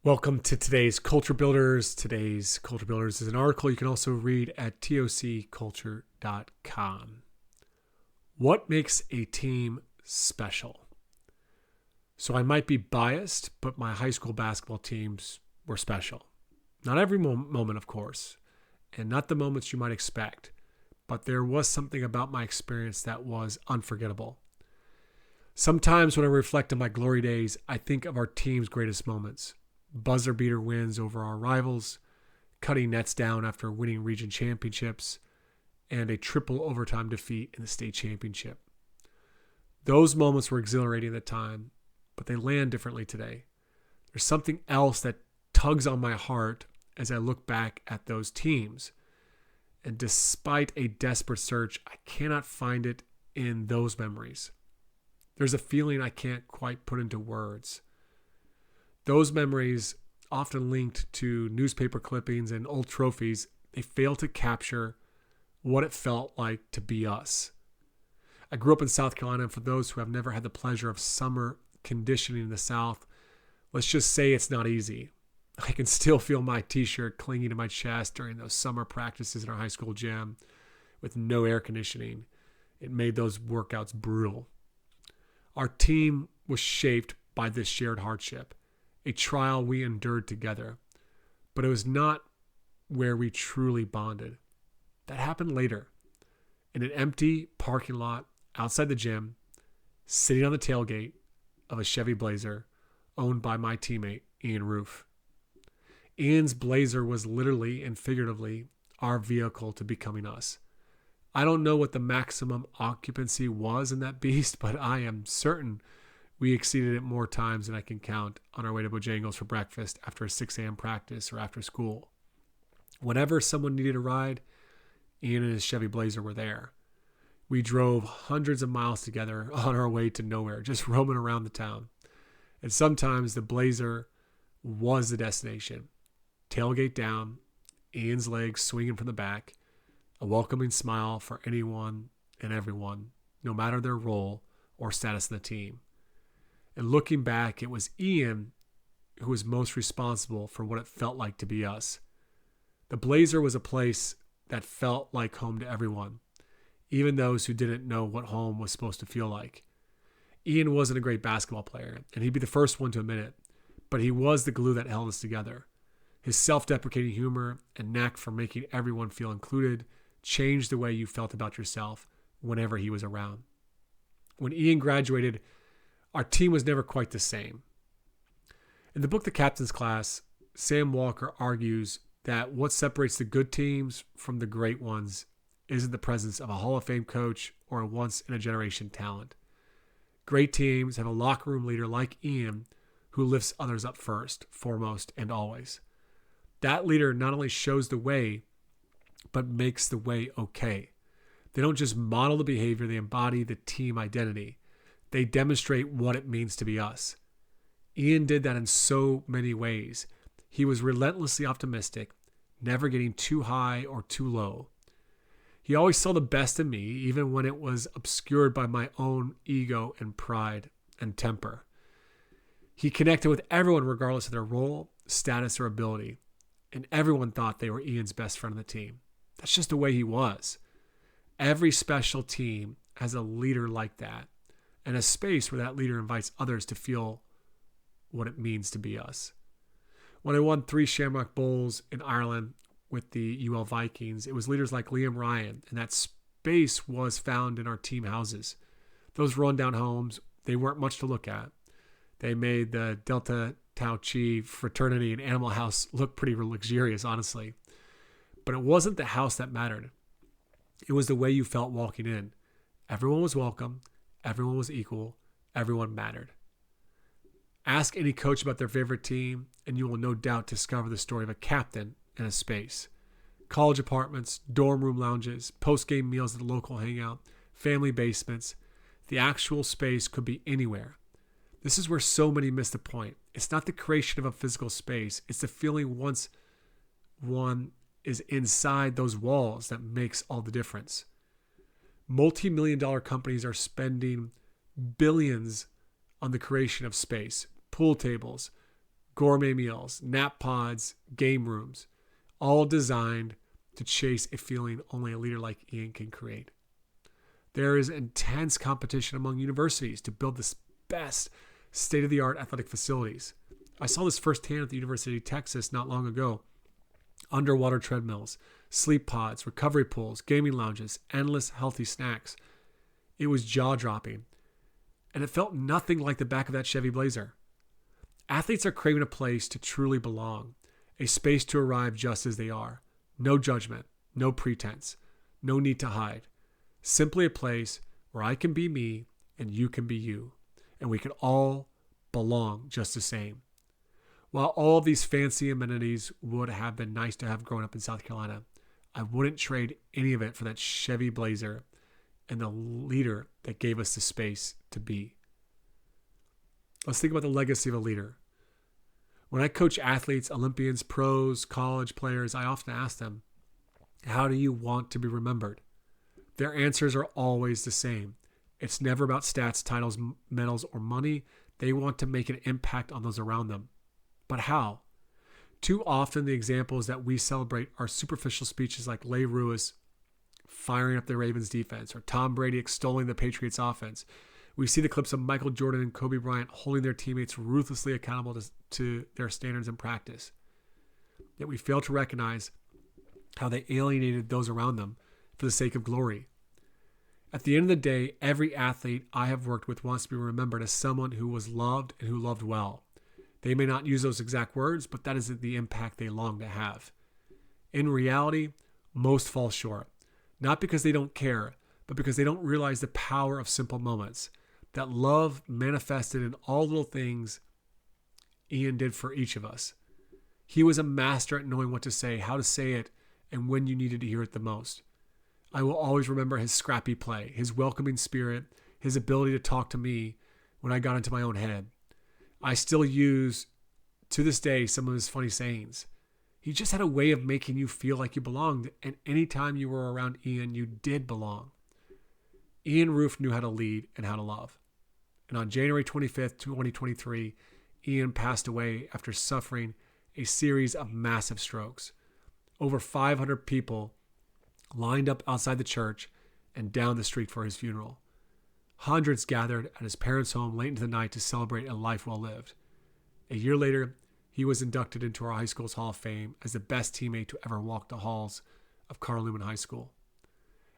Welcome to today's Culture Builders. Today's Culture Builders is an article you can also read at tocculture.com. What makes a team special? So I might be biased, but my high school basketball teams were special. Not every moment, of course, and not the moments you might expect, but there was something about my experience that was unforgettable. Sometimes when I reflect on my glory days, I think of our team's greatest moments. Buzzer beater wins over our rivals, cutting nets down after winning region championships, and a triple overtime defeat in the state championship. Those moments were exhilarating at the time, but they land differently today. There's something else that tugs on my heart as I look back at those teams. And despite a desperate search, I cannot find it in those memories. There's a feeling I can't quite put into words. Those memories, often linked to newspaper clippings and old trophies, they fail to capture what it felt like to be us. I grew up in South Carolina, and for those who have never had the pleasure of summer conditioning in the South, let's just say it's not easy. I can still feel my t-shirt clinging to my chest during those summer practices in our high school gym with no air conditioning. It made those workouts brutal. Our team was shaped by this shared hardship, a trial we endured together, but it was not where we truly bonded. That happened later, in an empty parking lot outside the gym, sitting on the tailgate of a Chevy Blazer owned by my teammate, Ian Roof. Ian's Blazer was literally and figuratively our vehicle to becoming us. I don't know what the maximum occupancy was in that beast, but I am certain we exceeded it more times than I can count on our way to Bojangles for breakfast after a 6 a.m. practice or after school. Whenever someone needed a ride, Ian and his Chevy Blazer were there. We drove hundreds of miles together on our way to nowhere, just roaming around the town. And sometimes the Blazer was the destination. Tailgate down, Ian's legs swinging from the back, a welcoming smile for anyone and everyone, no matter their role or status in the team. And looking back, it was Ian who was most responsible for what it felt like to be us. The Blazer was a place that felt like home to everyone, even those who didn't know what home was supposed to feel like. Ian wasn't a great basketball player, and he'd be the first one to admit it, but he was the glue that held us together. His self-deprecating humor and knack for making everyone feel included changed the way you felt about yourself whenever he was around. When Ian graduated, our team was never quite the same. In the book The Captain's Class, Sam Walker argues that what separates the good teams from the great ones isn't the presence of a Hall of Fame coach or a once-in-a-generation talent. Great teams have a locker room leader like Ian who lifts others up first, foremost, and always. That leader not only shows the way, but makes the way okay. They don't just model the behavior, they embody the team identity. They demonstrate what it means to be us. Ian did that in so many ways. He was relentlessly optimistic, never getting too high or too low. He always saw the best in me, even when it was obscured by my own ego and pride and temper. He connected with everyone regardless of their role, status, or ability, and everyone thought they were Ian's best friend on the team. That's just the way he was. Every special team has a leader like that, and a space where that leader invites others to feel what it means to be us. When I won 3 Shamrock Bowls in Ireland with the UL Vikings, it was leaders like Liam Ryan, and that space was found in our team houses. Those rundown homes, they weren't much to look at. They made the Delta Tau Chi fraternity and Animal House look pretty luxurious, honestly. But it wasn't the house that mattered. It was the way you felt walking in. Everyone was welcome. Everyone was equal. Everyone mattered. Ask any coach about their favorite team, and you will no doubt discover the story of a captain and a space. College apartments, dorm room lounges, post-game meals at the local hangout, family basements. The actual space could be anywhere. This is where so many miss the point. It's not the creation of a physical space. It's the feeling once one is inside those walls that makes all the difference. Multi-million-dollar companies are spending billions on the creation of space, pool tables, gourmet meals, nap pods, game rooms, all designed to chase a feeling only a leader like Ian can create. There is intense competition among universities to build the best state-of-the-art athletic facilities. I saw this firsthand at the University of Texas not long ago. Underwater treadmills, sleep pods, recovery pools, gaming lounges, endless healthy snacks. It was jaw-dropping, and it felt nothing like the back of that Chevy Blazer. Athletes are craving a place to truly belong, a space to arrive just as they are. No judgment, no pretense, no need to hide. Simply a place where I can be me and you can be you, and we can all belong just the same. While all of these fancy amenities would have been nice to have growing up in South Carolina, I wouldn't trade any of it for that Chevy Blazer and the leader that gave us the space to be. Let's think about the legacy of a leader. When I coach athletes, Olympians, pros, college players, I often ask them, how do you want to be remembered? Their answers are always the same. It's never about stats, titles, medals, or money. They want to make an impact on those around them. But how? Too often the examples that we celebrate are superficial speeches like Leigh Lewis firing up the Ravens defense or Tom Brady extolling the Patriots offense. We see the clips of Michael Jordan and Kobe Bryant holding their teammates ruthlessly accountable to their standards in practice. Yet we fail to recognize how they alienated those around them for the sake of glory. At the end of the day, every athlete I have worked with wants to be remembered as someone who was loved and who loved well. They may not use those exact words, but that is the impact they long to have. In reality, most fall short, not because they don't care, but because they don't realize the power of simple moments. That love manifested in all little things Ian did for each of us. He was a master at knowing what to say, how to say it, and when you needed to hear it the most. I will always remember his scrappy play, his welcoming spirit, his ability to talk to me when I got into my own head. I still use, to this day, some of his funny sayings. He just had a way of making you feel like you belonged, and anytime you were around Ian, you did belong. Ian Roof knew how to lead and how to love. And on January 25th, 2023, Ian passed away after suffering a series of massive strokes. Over 500 people lined up outside the church and down the street for his funeral. Hundreds gathered at his parents' home late into the night to celebrate a life well lived. A year later, he was inducted into our high school's Hall of Fame as the best teammate to ever walk the halls of Carl Newman High School.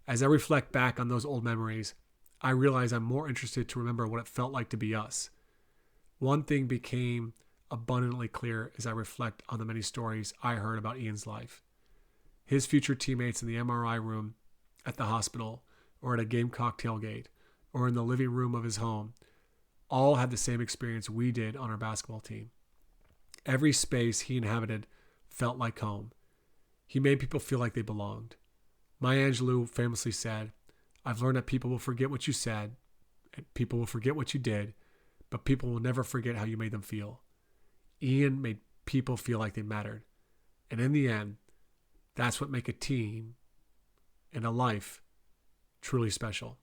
As I reflect back on those old memories, I realize I'm more interested to remember what it felt like to be us. One thing became abundantly clear as I reflect on the many stories I heard about Ian's life. His future teammates in the MRI room at the hospital or at a Gamecock tailgate or in the living room of his home all had the same experience we did on our basketball team. Every space he inhabited felt like home. He made people feel like they belonged. Maya Angelou famously said, "I've learned that people will forget what you said, and people will forget what you did, but people will never forget how you made them feel." Ian made people feel like they mattered. And in the end, that's what makes a team and a life truly special.